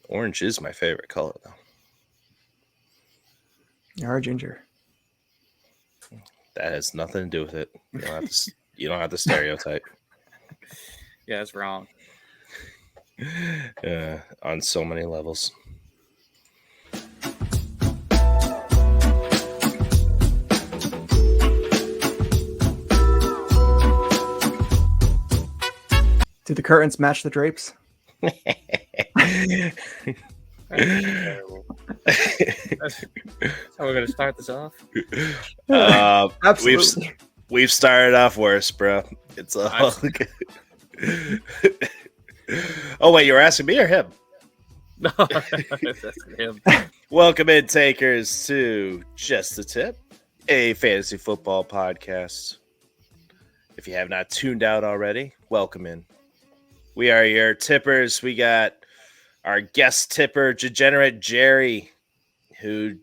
Orange is my favorite color, though. You are ginger. That has nothing to do with it. You don't have to stereotype. Yeah, that's wrong. On so many levels. Do the curtains match the drapes? Terrible. That's how we're gonna start this off. Absolutely. We've started off worse, bro. It's all good. Oh wait, you were asking me or him? No, that's him. Welcome in, takers, to Just the Tip, a fantasy football podcast. If you have not tuned out already, welcome in. We are your tippers. We got our guest tipper, Degenerate Jerry, who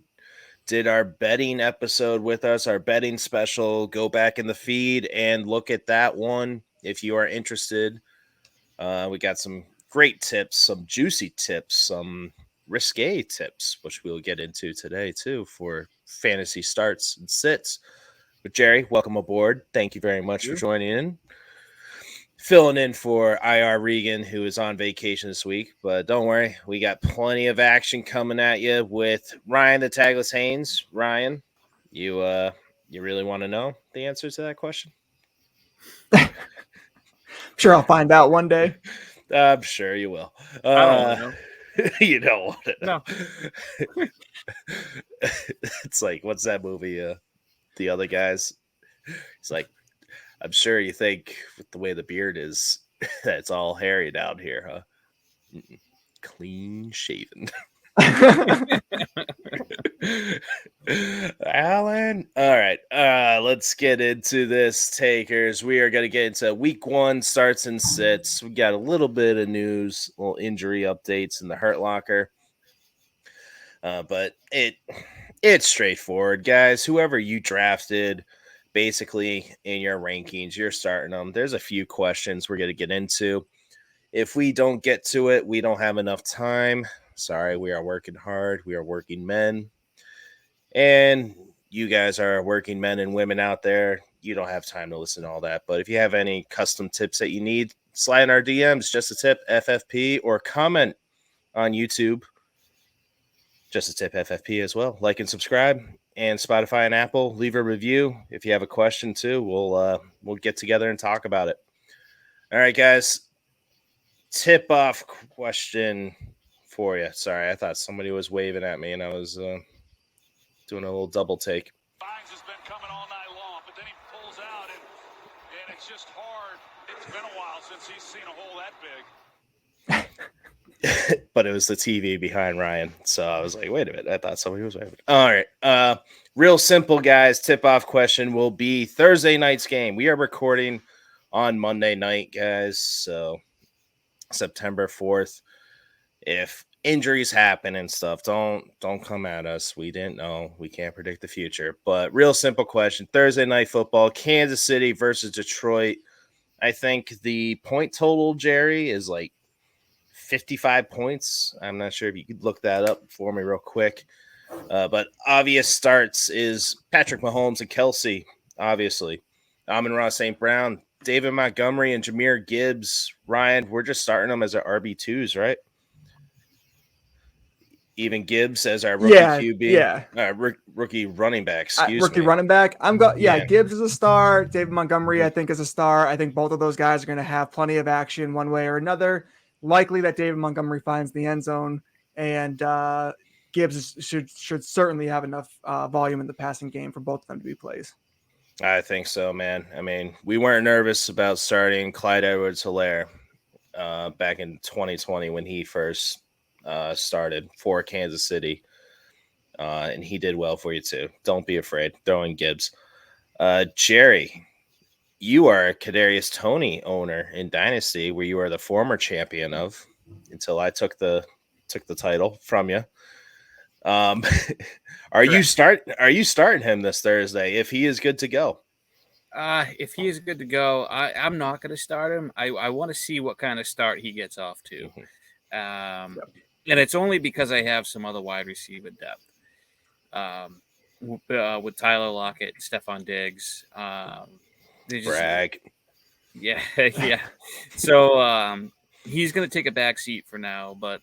did our betting episode with us, our betting special. Go back in the feed and look at that one if you are interested. We got some great tips, some juicy tips, some risque tips, which we'll get into today too for fantasy starts and sits. But Jerry, welcome aboard. Thank you very much for joining in. Filling in for IR Regan, who is on vacation this week. But don't worry, we got plenty of action coming at you with Ryan the Tagless Haynes. Ryan, you really want to know the answer to that question? Sure, I'll find out one day. I'm sure you will. I don't want to know. You don't want to know. No. It's like, what's that movie? The other guys. It's like, I'm sure you think with the way the beard is that it's all hairy down here, huh? Mm-mm. Clean shaven. Alan. All right. Let's get into this, takers. We are going to get into week 1 starts and sits. We got a little bit of news, little injury updates in the Hurt Locker. But it's straightforward, guys. Whoever you drafted, basically in your rankings, you're starting them. There's a few questions we're going to get into. If we don't get to it, we don't have enough time. Sorry, we are working hard. We are working men. And you guys are working men and women out there. You don't have time to listen to all that. But if you have any custom tips that you need, slide in our DMs, Just a Tip FFP, or comment on YouTube, Just a Tip FFP as well. Like and subscribe. And Spotify and Apple, leave a review. If you have a question too, we'll get together and talk about it. All right, guys. Tip-off question for you. Sorry, I thought somebody was waving at me, and I was doing a little double take. Haynes has been coming all night long, but then he pulls out, and it's just hard. It's been a while since he's seen a hole that big. But it was the TV behind Ryan, so I was like, wait a minute. I thought somebody was waving. All right. Real simple, guys. Tip-off question will be Thursday night's game. We are recording on Monday night, guys, so September 4th. If injuries happen and stuff, don't come at us. We didn't know. We can't predict the future. But real simple question. Thursday night football, Kansas City versus Detroit. I think the point total, Jerry, is like 55 points. I'm not sure if you could look that up for me real quick. But obvious starts is Patrick Mahomes and Kelsey, obviously. Amon-Ra St. Brown, David Montgomery, and Jahmyr Gibbs. Ryan, we're just starting them as our RB2s, right? Even Gibbs as our rookie QB. Yeah. Rookie running back, rookie running back. Gibbs is a star. David Montgomery, I think, is a star. I think both of those guys are going to have plenty of action one way or another. Likely that David Montgomery finds the end zone, and Gibbs should certainly have enough volume in the passing game for both of them to be plays. I think so, man. I mean, we weren't nervous about starting Clyde Edwards-Helaire back in 2020 when he first started for Kansas City, and he did well for you too. Don't be afraid. Throw in Gibbs. Jerry, you are a Kadarius Toney owner in Dynasty, where you are the former champion of, until I took the title from you. Are you starting him this Thursday if he is good to go? If he is good to go, I'm not going to start him. I want to see what kind of start he gets off to. And it's only because I have some other wide receiver depth with Tyler Lockett, Stephon Diggs. Brag. Yeah, yeah. So he's going to take a back seat for now, but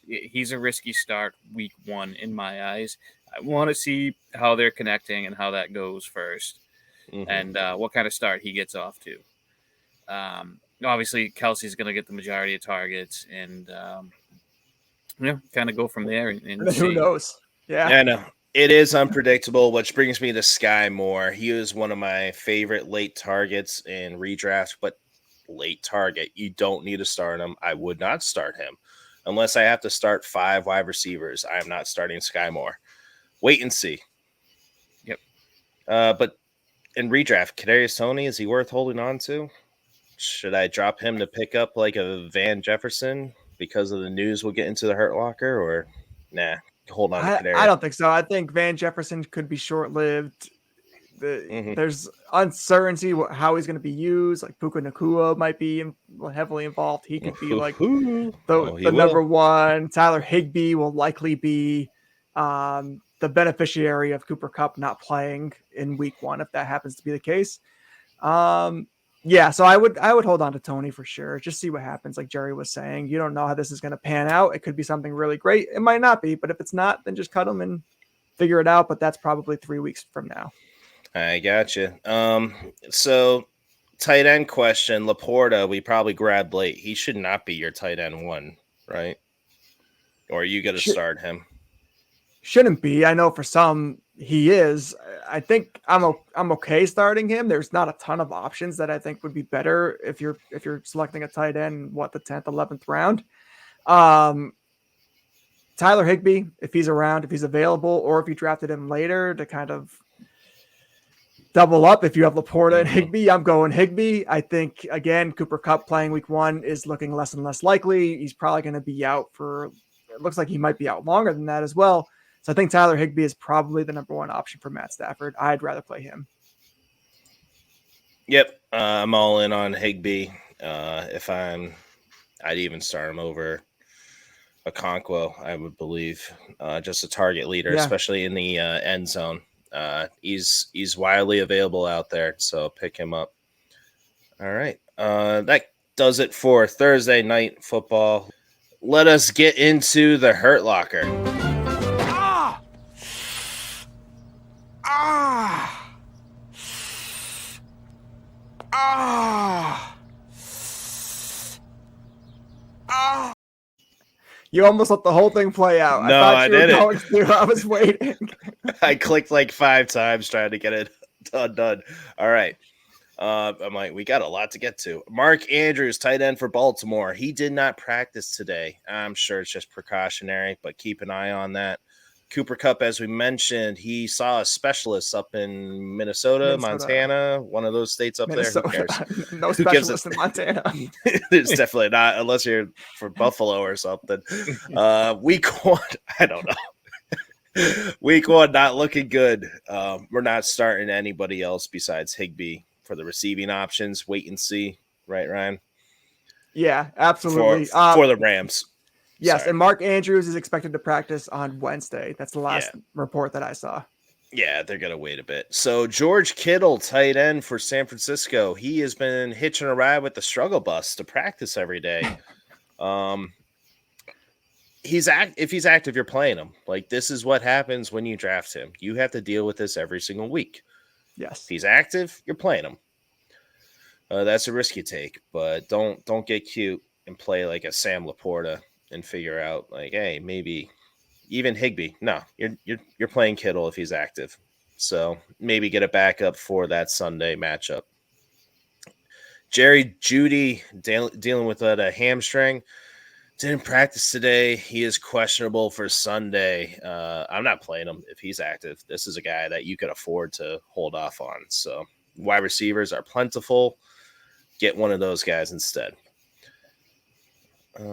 he's a risky start week 1 in my eyes. I want to see how they're connecting and how that goes first, and what kind of start he gets off to. Obviously, Kelsey's going to get the majority of targets, and kind of go from there. And who knows? Yeah, I know. It is unpredictable, which brings me to Sky Moore. He was one of my favorite late targets in redraft, but late target. You don't need to start him. I would not start him unless I have to start 5 wide receivers. I am not starting Sky Moore. Wait and see. Yep. But in redraft, Kadarius Toney, is he worth holding on to? Should I drop him to pick up like a Van Jefferson because of the news we'll get into the Hurt Locker, or nah? Hold on to Kadarius. I don't think so. I think Van Jefferson could be short-lived. There's uncertainty how he's going to be used. Like Puka Nacua might be heavily involved. He could be like the number 1. Tyler Higbee will likely be the beneficiary of Cooper Kupp not playing in week 1 if that happens to be the case. Yeah, so I would hold on to Toney for sure. Just see what happens. Like Jerry was saying, you don't know how this is going to pan out. It could be something really great. It might not be, but if it's not, then just cut him and figure it out. But that's probably 3 weeks from now. I got you. So tight end question, LaPorta, we probably grabbed late. He should not be your tight end 1, right? Or are you going to start him? Shouldn't be. I know for some he is. I think I'm okay starting him. There's not a ton of options that I think would be better if you're selecting a tight end, the 10th, 11th round. Tyler Higbee, if he's around, if he's available, or if you drafted him later to kind of double up. If you have LaPorta and Higbee, I'm going Higbee. I think, again, Cooper Kupp playing week 1 is looking less and less likely. He's probably going to be out it looks like he might be out longer than that as well. So I think Tyler Higbee is probably the number 1 option for Matt Stafford. I'd rather play him. Yep. I'm all in on Higbee. I'd even start him over Okonkwo, I would believe. Just a target leader, especially in the end zone. He's widely available out there, so pick him up. All right. That does it for Thursday night football. Let us get into the Hurt Locker. You almost let the whole thing play out. No, I didn't. I was waiting. I clicked like 5 times trying to get it done. All right. I'm like, we got a lot to get to. Mark Andrews, tight end for Baltimore. He did not practice today. I'm sure it's just precautionary, but keep an eye on that. Cooper Kupp, as we mentioned, he saw a specialist up in Minnesota, Montana, one of those states up Minnesota. there. Who cares? No specialist in Montana. There's definitely not, unless you're from Buffalo or something. Week 1, I don't know. Week 1, not looking good. We're not starting anybody else besides Higbee for the receiving options. Wait and see. Right, Ryan? Yeah, absolutely. For the Rams. Yes, Sorry. and Mark Andrews is expected to practice on Wednesday. That's the last report that I saw. Yeah, they're going to wait a bit. So George Kittle, tight end for San Francisco. He has been hitching a ride with the struggle bus to practice every day. If he's active, you're playing him. Like, this is what happens when you draft him. You have to deal with this every single week. Yes. If he's active, you're playing him. That's a risk you take, but don't get cute and play like a Sam LaPorta and figure out like, hey, maybe even Higbee. No, you're playing Kittle if he's active. So maybe get a backup for that Sunday matchup. Jerry Jeudy dealing with a hamstring. Didn't practice today. He is questionable for Sunday. I'm not playing him if he's active. This is a guy that you could afford to hold off on. So wide receivers are plentiful. Get one of those guys instead.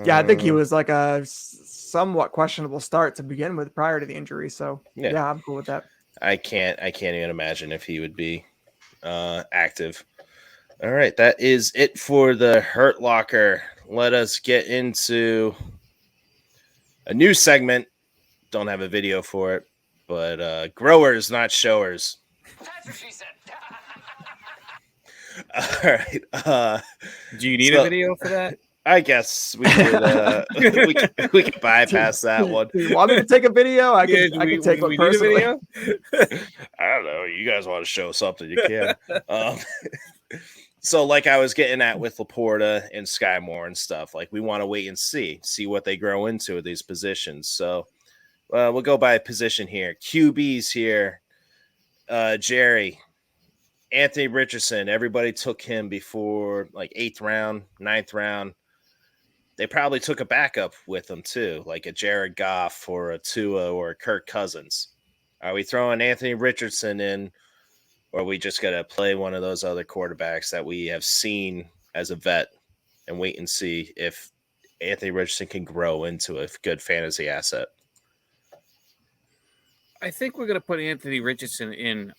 Yeah, I think he was like a somewhat questionable start to begin with prior to the injury. So yeah, I'm cool with that. I can't even imagine if he would be active. All right, that is it for the Hurt Locker. let us get into a new segment. Don't have a video for it, but growers, not showers. That's what she said. All right. Do you need a video for that? I guess we could we could bypass that one. Do you want me to take a video? I can take one personally. Need a video? I don't know. You guys want to show something, you can. So like I was getting at with LaPorta and Sky Moore and stuff, like we want to wait and see what they grow into at these positions. So we'll go by position here. QBs here. Jerry, Anthony Richardson. Everybody took him before like 8th round, 9th round. They probably took a backup with them too, like a Jared Goff or a Tua or a Kirk Cousins. Are we throwing Anthony Richardson in, or are we just going to play one of those other quarterbacks that we have seen as a vet and wait and see if Anthony Richardson can grow into a good fantasy asset? I think we're going to put Anthony Richardson in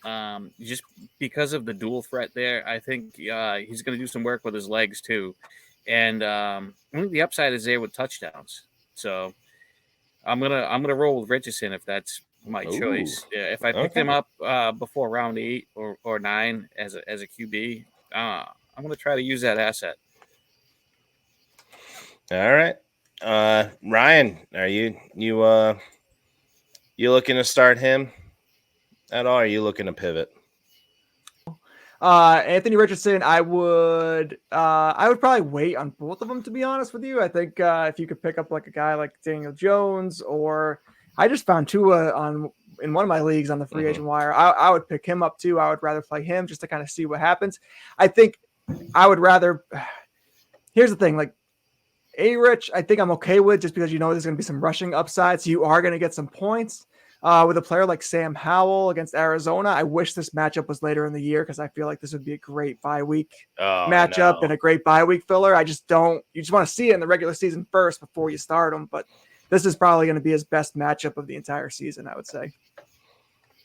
just because of the dual threat there. I think he's going to do some work with his legs too. And I think the upside is there with touchdowns. So I'm gonna roll with Richardson if that's my choice. Yeah, if I picked him up before round 8 or 9 as a QB, I'm gonna try to use that asset. All right, Ryan, are you looking to start him at all? Or are you looking to pivot? Anthony Richardson, I would probably wait on both of them, to be honest with you. I think if you could pick up like a guy like Daniel Jones, or I just found Tua in one of my leagues on the free agent wire. I would pick him up too. I would rather play him just to kind of see what happens. I think I would rather. Here's the thing, like A-Rich, I think I'm okay with, just because there's going to be some rushing upside, so you are going to get some points. With a player like Sam Howell against Arizona, I wish this matchup was later in the year, because I feel like this would be a great bye week matchup and a great bye week filler. You just want to see it in the regular season first before you start them. But this is probably going to be his best matchup of the entire season, I would say.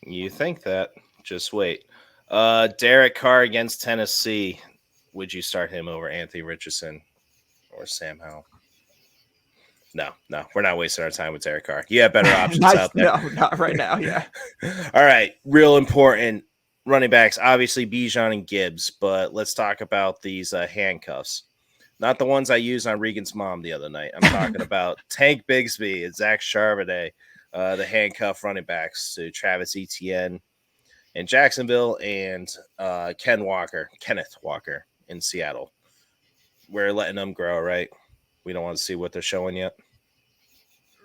You think that? Just wait. Derek Carr against Tennessee. Would you start him over Anthony Richardson or Sam Howell? No, we're not wasting our time with Derek Carr. You have better options out there. No, not right now. Yeah. All right. Real important running backs, obviously Bijan and Gibbs, but let's talk about these handcuffs. Not the ones I used on Regan's mom the other night. I'm talking about Tank Bigsby and Zach Charbonnet, the handcuff running backs to Travis Etienne in Jacksonville and Kenneth Walker in Seattle. We're letting them grow, right? We don't want to see what they're showing yet.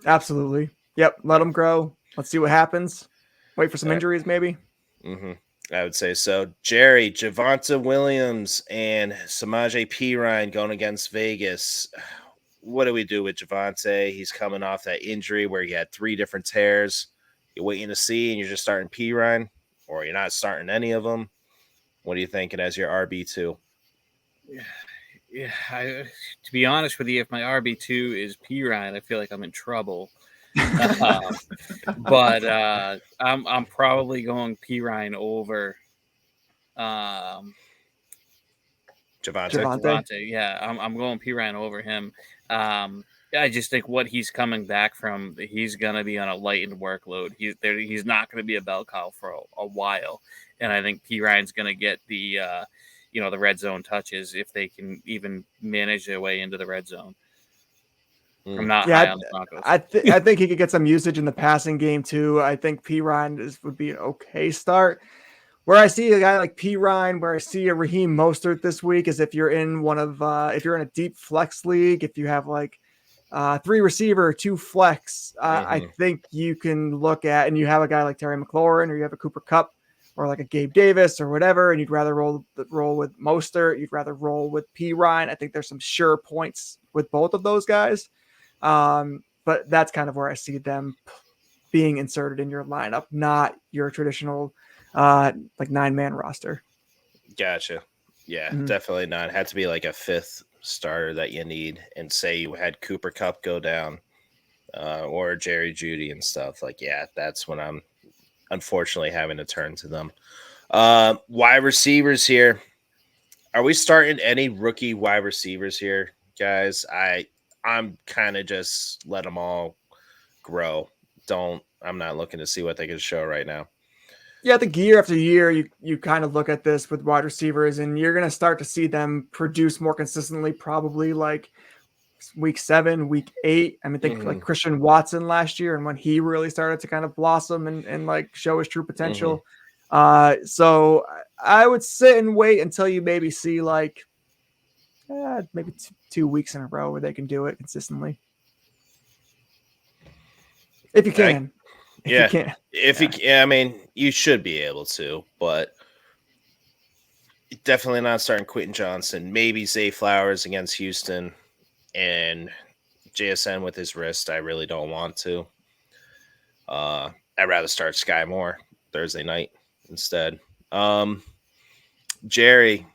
Absolutely. Yep. Let them grow. Let's see what happens. Wait for some injuries, maybe. I would say so. Jerry, Javonte Williams, and Samaje Perine going against Vegas. What do we do with Javonte? He's coming off that injury where he had 3 different tears. You're waiting to see, and you're just starting Perine, or you're not starting any of them. What are you thinking as your RB2? Yeah, to be honest with you, if my RB2 is Perine, I feel like I'm in trouble. But I'm probably going Perine over Javonte. Yeah, I'm going Perine over him. I just think what he's coming back from, he's going to be on a lightened workload. He's not going to be a bell cow for a while, and I think Perine's going to get the the red zone touches if they can even manage their way into the red zone. I'm not high on the Broncos. I think he could get some usage in the passing game too. I think Perine would be an okay start. Where I see a guy like Perine, where I see a Raheem Mostert this week, is if you're in if you're in a deep flex league, if you have like 3 receiver, 2 flex, I think you can look at, and you have a guy like Terry McLaurin, or you have a Cooper Kupp, or like a Gabe Davis or whatever, and you'd rather roll with Mostert, you'd rather roll with Perine. I think there's some sure points with both of those guys. But that's kind of where I see them being inserted in your lineup, not your traditional like 9-man roster. Gotcha. Yeah, definitely not. It had to be like a 5th starter that you need, and say you had Cooper Kupp go down or Jerry Jeudy and stuff. Like, yeah, that's when I'm unfortunately having to turn to them. Wide receivers here. Are we starting any rookie wide receivers here? guys. I'm kind of just let them all grow. I'm not looking to see what they can show right now. Yeah, I think year after year, you kind of look at this with wide receivers, and you're going to start to see them produce more consistently, probably like week 7, week 8. I mean, think like Christian Watson last year, and when he really started to kind of blossom and like show his true potential. So I would sit and wait until you maybe see like maybe 2 weeks in a row where they can do it consistently. If you can. You can. I mean, you should be able to, but definitely not starting Quentin Johnson. Maybe Zay Flowers against Houston and JSN with his wrist. I really don't want to. I'd rather start Sky Moore Thursday night instead. Jerry,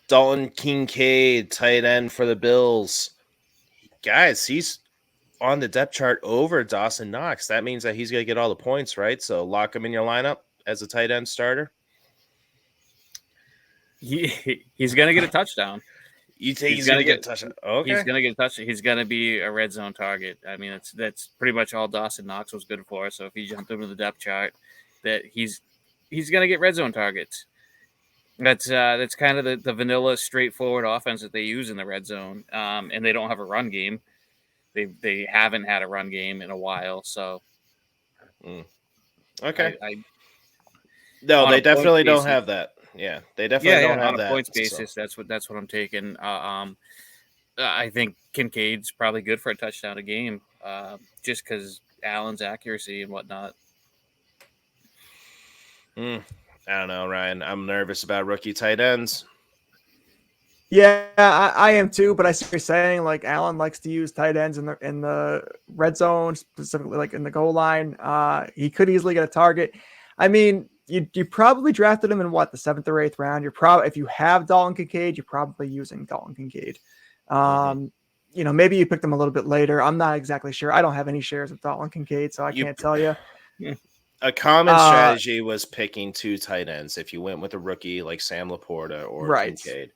Dalton Kincaid, tight end for the Bills. Guys, he's on the depth chart over Dawson Knox. That means that he's going to get all the points, right? So lock him in your lineup as a tight end starter. He's going to get a touchdown. You think he's going to get a touchdown? Okay. He's going to get a touchdown. He's going to be a red zone target. I mean, that's pretty much all Dawson Knox was good for. So if he jumped into the depth chart, that he's going to get red zone targets. That's kind of the vanilla, straightforward offense that they use in the red zone. And they don't have a run game. They haven't had a run game in a while, so okay. No, they definitely don't have that. Yeah, they definitely don't have on that. On a points basis, so. That's what I'm taking. I think Kincaid's probably good for a touchdown a game, just because Allen's accuracy and whatnot. I don't know, Ryan. I'm nervous about rookie tight ends. Yeah, I am too, but I see what you're saying. Like Allen likes to use tight ends in the red zone, specifically like in the goal line. He could easily get a target. I mean, you probably drafted him in what, the 7th or 8th round. You're probably, if you have Dalton Kincaid, you're probably using Dalton Kincaid. You know, maybe you picked him a little bit later. I'm not exactly sure. I don't have any shares of Dalton Kincaid, so I can't tell you. A common strategy was picking 2 tight ends if you went with a rookie like Sam LaPorta or Kincaid.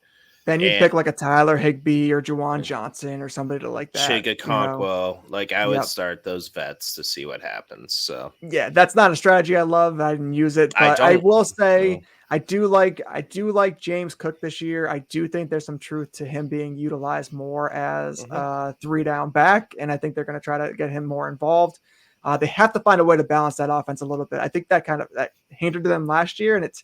Then you pick like a Tyler Higbee or Juwan Johnson or somebody like that. Chiga Conquo. Like I would start those vets to see what happens. So yeah, that's not a strategy I love. I didn't use it, but I will say I do like James Cook this year. I do think there's some truth to him being utilized more as a 3-down back, and I think they're going to try to get him more involved. They have to find a way to balance that offense a little bit. I think that hindered them last year, and it's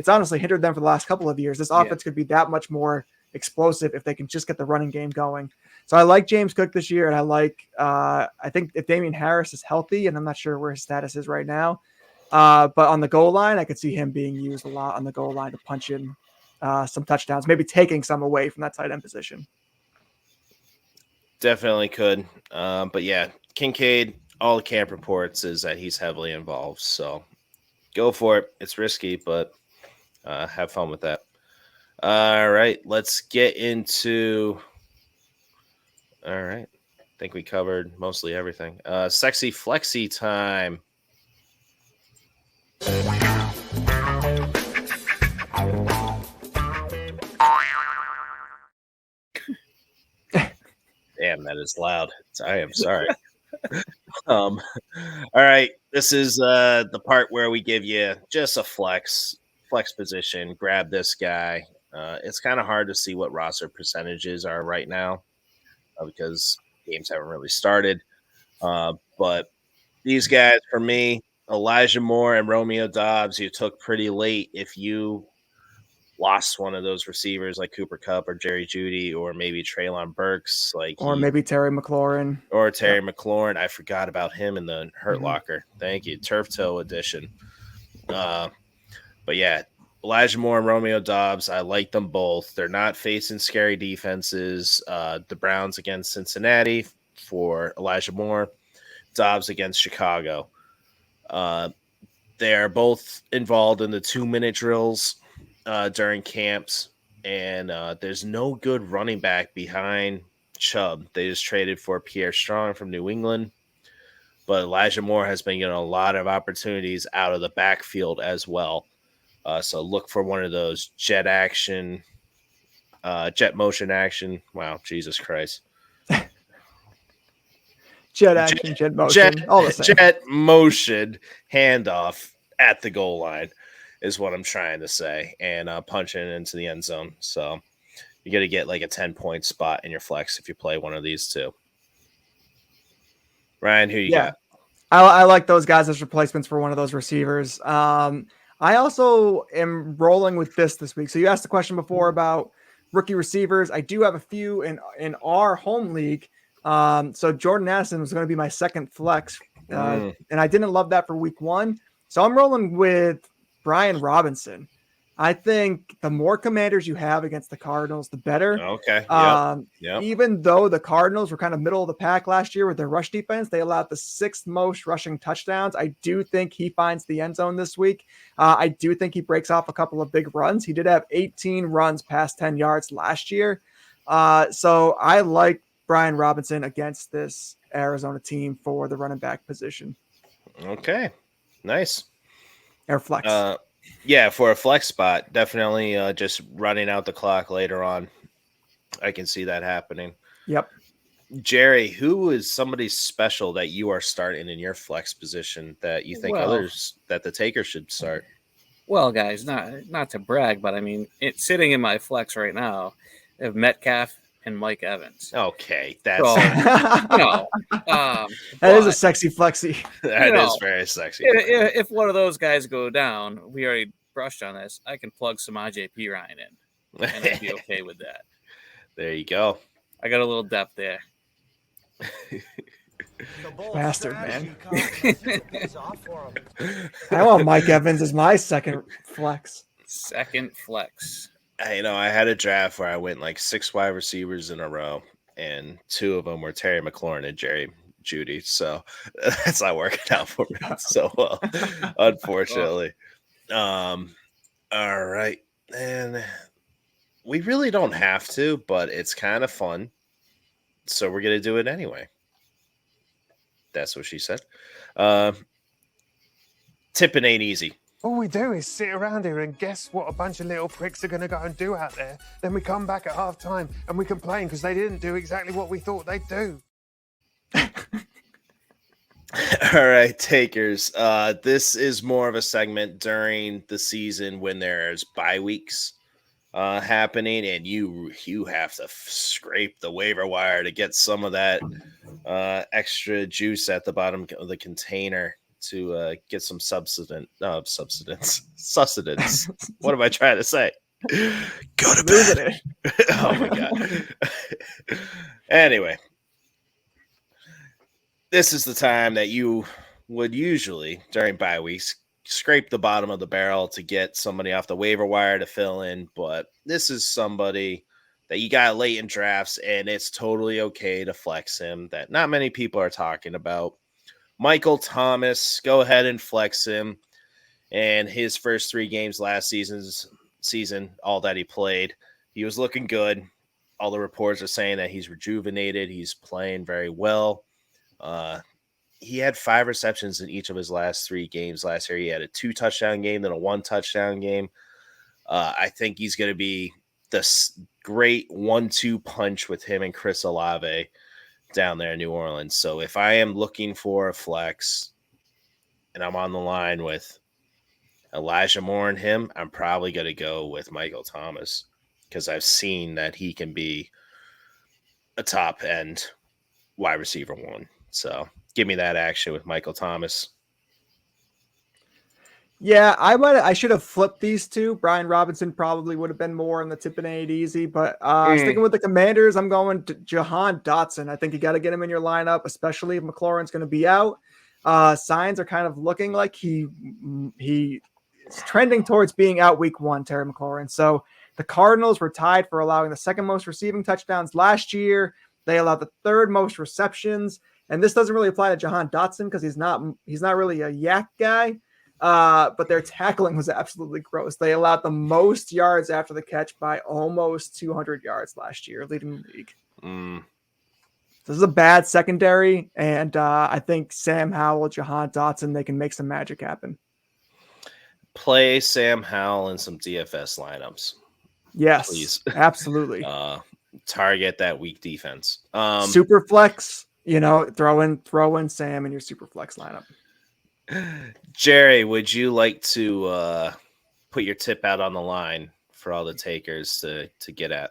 honestly hindered them for the last couple of years. This offense could be that much more explosive if they can just get the running game going. So I like James Cook this year, and I think if Damian Harris is healthy, and I'm not sure where his status is right now, but on the goal line, I could see him being used a lot on the goal line to punch in some touchdowns, maybe taking some away from that tight end position. Definitely could. But yeah, Kincaid, all the camp reports is that he's heavily involved. So go for it. It's risky, but have fun with that. All right, let's get into. All right, I think we covered mostly everything. Sexy Flexy time. Damn, that is loud. I am sorry. All right, this is the part where we give you just a flex position. Grab this guy. It's kind of hard to see what roster percentages are right now because games haven't really started. But these guys, for me, Elijah Moore and Romeo Doubs, you took pretty late if you lost one of those receivers like Cooper Kupp or Jerry Jeudy or maybe Treylon Burks. Maybe Terry McLaurin. Or Terry McLaurin. I forgot about him in the Hurt Locker. Thank you. Turf Toe edition. But yeah, Elijah Moore and Romeo Doubs, I like them both. They're not facing scary defenses. The Browns against Cincinnati for Elijah Moore, Doubs against Chicago. They are both involved in the 2-minute drills during camps, and there's no good running back behind Chubb. They just traded for Pierre Strong from New England, but Elijah Moore has been getting a lot of opportunities out of the backfield as well. So look for one of those jet action Jet motion action. Wow, Jesus Christ. Jet action, jet motion, all the same. Jet motion handoff at the goal line is what I'm trying to say, and punching into the end zone. So you got to get like a 10-point spot in your flex if you play one of these two. Ryan, who you got? I like those guys as replacements for one of those receivers. I also am rolling with this week. So you asked the question before about rookie receivers. I do have a few in our home league. So Jordan Addison was going to be my second flex, and I didn't love that for week 1. So I'm rolling with Brian Robinson. I think the more Commanders you have against the Cardinals, the better. Okay. Yep. Even though the Cardinals were kind of middle of the pack last year with their rush defense, they allowed the 6th most rushing touchdowns. I do think he finds the end zone this week. I do think he breaks off a couple of big runs. He did have 18 runs past 10 yards last year. So I like Brian Robinson against this Arizona team for the running back position. Okay. Nice. Air flex. Yeah, for a flex spot, definitely just running out the clock later on. I can see that happening. Yep. Jerry, who is somebody special that you are starting in your flex position that you think others that the taker should start? Well, guys, not to brag, but I mean, it's sitting in my flex right now. I have Metcalf and Mike Evans. Okay, that's that is a sexy flexy. That is very sexy. If one of those guys go down, we already brushed on this. I can plug some IJP Ryan in, and I'd be okay with that. There you go. I got a little depth there. Bastard, man. I want Mike Evans as my second flex. Second flex. I had a draft where I went like 6 wide receivers in a row, and 2 of them were Terry McLaurin and Jerry Jeudy. So that's not working out for me so well, unfortunately. All right. And we really don't have to, but it's kind of fun. So we're going to do it anyway. That's what she said. Tipping ain't easy. All we do is sit around here and guess what a bunch of little pricks are going to go and do out there. Then we come back at half time and we complain because they didn't do exactly what we thought they'd do. All right, takers. This is more of a segment during the season when there's bye weeks happening, and you have to scrape the waiver wire to get some of that extra juice at the bottom of the container to get some sustenance. What am I trying to say? Go to bed. Oh my god. Anyway, this is the time that you would usually during bye weeks scrape the bottom of the barrel to get somebody off the waiver wire to fill in, but this is somebody that you got late in drafts, and it's totally okay to flex him that not many people are talking about. Michael Thomas, go ahead and flex him. And his first 3 games last season, all that he played, he was looking good. All the reports are saying that he's rejuvenated. He's playing very well. He had 5 receptions in each of his last 3 games last year. He had a 2-touchdown game, then a 1-touchdown game. I think he's going to be this great 1-2 punch with him and Chris Olave down there in New Orleans. So if I am looking for a flex and I'm on the line with Elijah Moore and him, I'm probably going to go with Michael Thomas because I've seen that he can be a top end wide receiver 1. So give me that action with Michael Thomas. Yeah, I should have flipped these 2. Brian Robinson probably would have been more in the Tippin ain't easy, but sticking with the Commanders, I'm going to Jahan Dotson. I think you got to get him in your lineup, especially if McLaurin's going to be out. Signs are kind of looking like he is trending towards being out week 1, Terry McLaurin. So the Cardinals were tied for allowing the 2nd most receiving touchdowns last year. They allowed the 3rd most receptions, and this doesn't really apply to Jahan Dotson because he's not really a yak guy. But their tackling was absolutely gross. They allowed the most yards after the catch by almost 200 yards last year, leading the league. This is a bad secondary, and I think Sam Howell, Jahan Dotson, they can make some magic happen. Play Sam Howell in some DFS lineups. Yes, please. absolutely. Target that weak defense. Super flex, throw in Sam in your super flex lineup. Jerry, would you like to put your tip out on the line for all the takers to get at?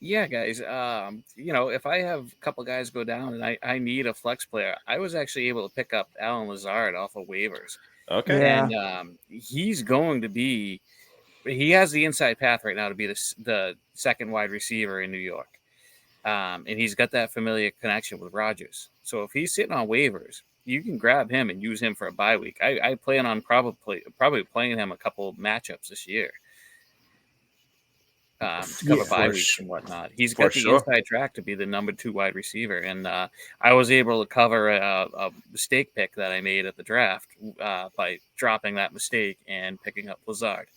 Yeah, guys. If I have a couple guys go down and I need a flex player, I was actually able to pick up Allen Lazard off of waivers. Okay. Yeah. And he's going to be – he has the inside path right now to be the second wide receiver in New York. And he's got that familiar connection with Rodgers. So if he's sitting on waivers, you can grab him and use him for a bye week. I plan on probably playing him a couple of matchups this year. To cover bye weeks and whatnot. He's got the inside track to be the number 2 wide receiver. And I was able to cover a mistake pick that I made at the draft by dropping that mistake and picking up Lazard.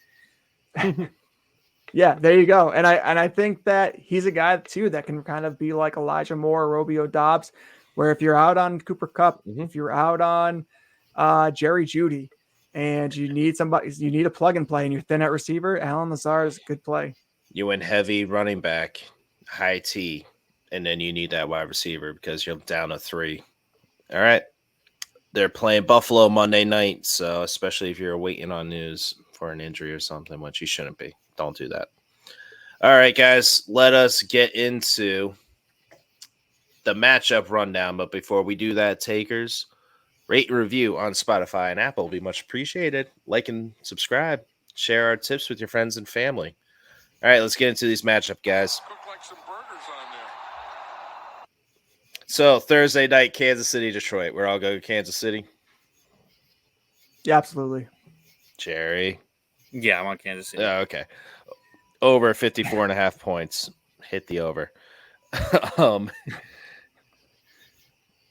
Yeah, there you go. And I think that he's a guy too that can kind of be like Elijah Moore or Romeo Doubs, where if you're out on Cooper Kupp, if you're out on Jerry Jeudy, and you need a plug and play, and you're thin at receiver, Allen Lazard is a good play. You went heavy running back, high T, and then you need that wide receiver because you're down to 3. All right. They're playing Buffalo Monday night, so especially if you're waiting on news for an injury or something, which you shouldn't be. Don't do that. All right, guys, let us get into the matchup rundown. But before we do that, takers, rate and review on Spotify and Apple will be much appreciated. Like and subscribe. Share our tips with your friends and family. All right, let's get into these matchup, guys. So Thursday night, Kansas City, Detroit. We're all going to Kansas City. Yeah, absolutely. Jerry. Yeah, I'm on Kansas City. Oh, okay. Over 54.5 points. Hit the over.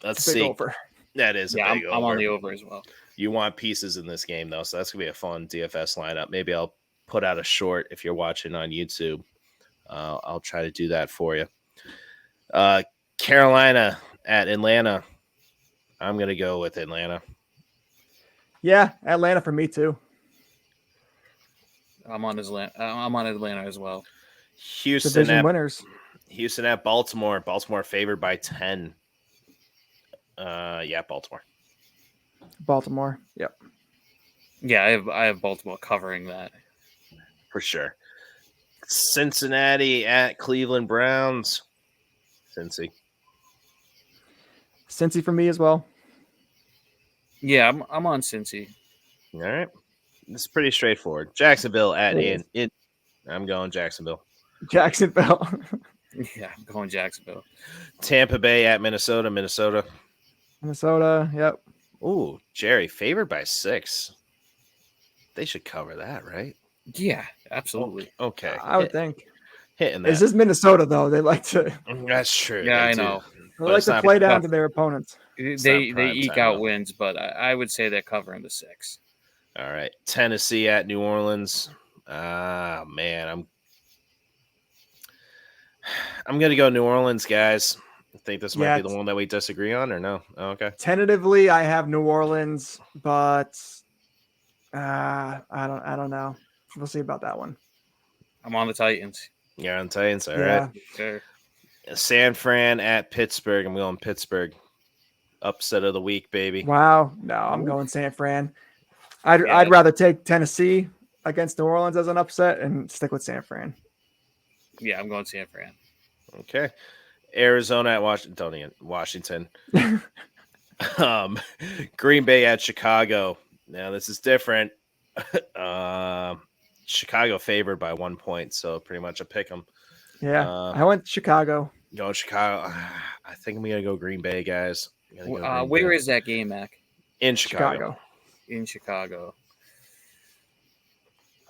Let's see. Over. That is a big over. I'm on the over as well. You want pieces in this game, though, so that's going to be a fun DFS lineup. Maybe I'll put out a short if you're watching on YouTube. I'll try to do that for you. Carolina at Atlanta. I'm going to go with Atlanta. Yeah, Atlanta for me too. I'm on Atlanta as well. Division winners. Houston at Baltimore. Baltimore favored by 10. Yeah, Baltimore. Baltimore. Yep. Yeah, I have Baltimore covering that. For sure. Cincinnati at Cleveland Browns. Cincy for me as well. Yeah, I'm on Cincy. All right. It's pretty straightforward. Jacksonville at in. I'm going Jacksonville. Jacksonville. Yeah, I'm going Jacksonville. Tampa Bay at Minnesota. Minnesota. Yep. Ooh, Jerry, favored by 6. They should cover that, right? Yeah, absolutely. Okay. I would think. Hitting that. This is Minnesota, though. They like to. That's true. Yeah, I know. They like to play down to their opponents. They eke out wins, but I would say they're covering the 6. All right. Tennessee at New Orleans. Man, I'm going to go New Orleans, guys. I think this might be the one that we disagree on, or no? Oh, okay. Tentatively, I have New Orleans, but I don't know. We'll see about that one. I'm on the Titans. You're on Titans. All right. Sure. San Fran at Pittsburgh. I'm going Pittsburgh. Upset of the week, baby. Wow. No, I'm going San Fran. I'd rather take Tennessee against New Orleans as an upset and stick with San Fran. Yeah, I'm going San Fran. Okay. Arizona at Washington. Green Bay at Chicago. Now this is different. Chicago favored by 1 point, so pretty much a pick 'em. Yeah, I went Chicago. Going Chicago. I think I'm gonna go Green Bay, guys. Where is that game, Mac? In Chicago. In Chicago.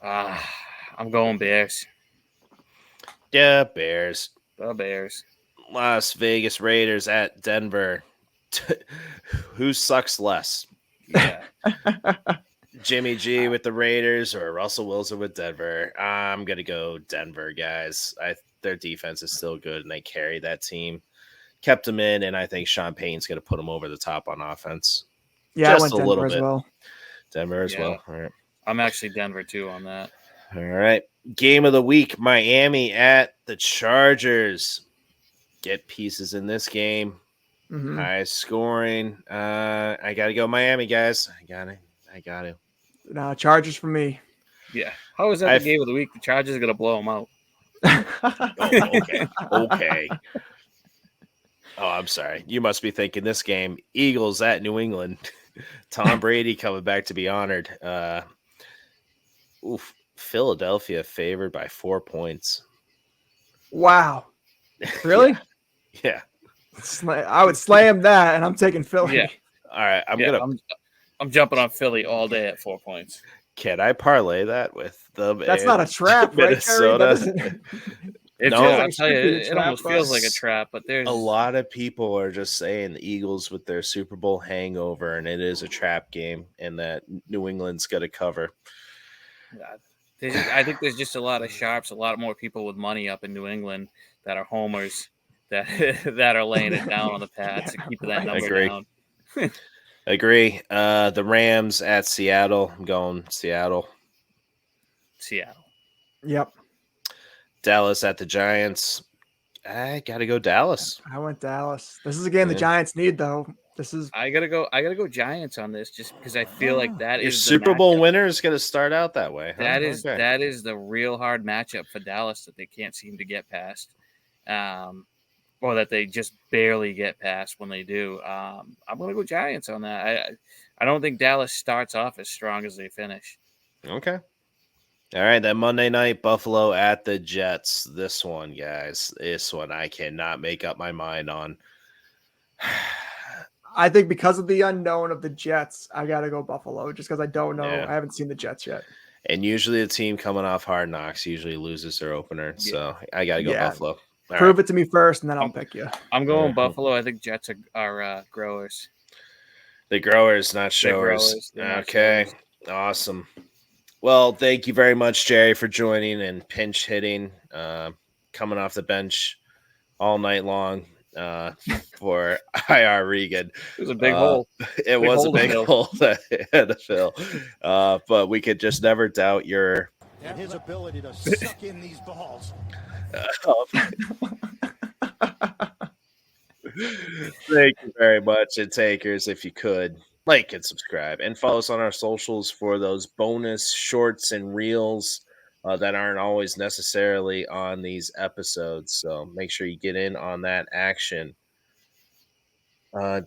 I'm going Bears. Yeah, Bears. The Bears. Las Vegas Raiders at Denver. Who sucks less? Yeah. Jimmy G with the Raiders or Russell Wilson with Denver? I'm going to go Denver, guys. Their defense is still good, and they carry that team. Kept them in, and I think Sean Payton's going to put them over the top on offense. Yeah, just I went Denver as well. Denver as well. All right. I'm actually Denver, too, on that. All right. Game of the week, Miami at the Chargers. Get pieces in this game. Mm-hmm. High scoring. I got to go Miami, guys. I got to. No, Chargers for me. Yeah. How is that the game of the week? The Chargers are going to blow them out. Okay. Oh, I'm sorry. You must be thinking this game, Eagles at New England. Tom Brady coming back to be honored. Philadelphia favored by 4 points. Wow. Really? Yeah. I would slam that, and I'm taking Philly. Yeah. All right. I'm jumping on Philly all day at 4 points. Can I parlay that with them? That's not a trap, right, Minnesota. I'll tell you, it almost feels like a trap, but there's a lot of people are just saying the Eagles with their Super Bowl hangover, and it is a trap game, and that New England's got to cover. I think there's just a lot of sharps, a lot more people with money up in New England that are homers that are laying it down on the pads and keeping that number down. Agree. The Rams at Seattle. I'm going Seattle. Yep. Dallas at the Giants. I gotta go Dallas. I went Dallas. This is a game the Giants need, though. I gotta go Giants on this, just because I feel like that is the Super Bowl winner is gonna start out that way. Huh? That is the real hard matchup for Dallas that they can't seem to get past, or that they just barely get past when they do. I'm gonna go Giants on that. I don't think Dallas starts off as strong as they finish. Okay. All right, then Monday night, Buffalo at the Jets. This one, guys, I cannot make up my mind on. I think because of the unknown of the Jets, I got to go Buffalo just because I don't know. Yeah. I haven't seen the Jets yet. And usually the team coming off Hard Knocks usually loses their opener. So I got to go Buffalo. Prove it to me first, and then I'll pick you. I'm going Buffalo. I think Jets are growers. The growers, not showers. Okay, awesome. Well, thank you very much, Jerry, for joining and pinch hitting, coming off the bench all night long for IR Regan. It was a big hole. It was a big hole that it had to fill. But we could just never doubt your his ability to suck in these balls. Thank you very much, and takers, if you could. Like and subscribe and follow us on our socials for those bonus shorts and reels that aren't always necessarily on these episodes. So make sure you get in on that action. I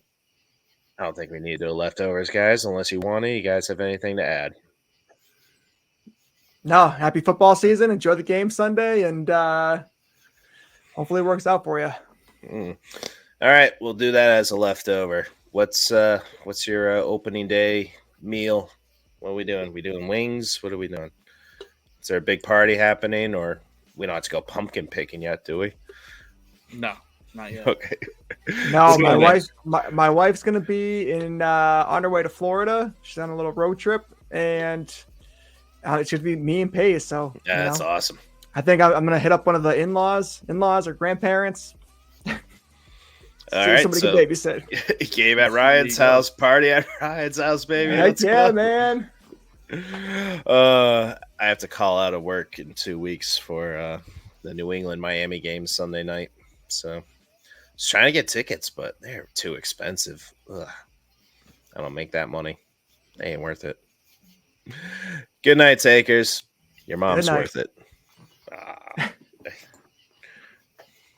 don't think we need to do leftovers, guys, unless you want to. You guys have anything to add? No, happy football season. Enjoy the game Sunday, and hopefully it works out for you. All right, we'll do that as a leftover. What's your opening day meal? What are we doing? We doing wings? What are we doing? Is there a big party happening, or we don't have to go pumpkin picking yet, do we? No, not yet. Okay. No, my wife's gonna be on her way to Florida. She's on a little road trip, and it should be me and Paige. So yeah, that's awesome. I think I'm gonna hit up one of the in-laws or grandparents. All right, somebody can babysit. Game at Ryan's house, party at Ryan's house, baby. Heck yeah, man. I have to call out of work in 2 weeks for the New England Miami game Sunday night. So I was trying to get tickets, but they're too expensive. Ugh. I don't make that money. They ain't worth it. Good night, takers. Your mom's worth it.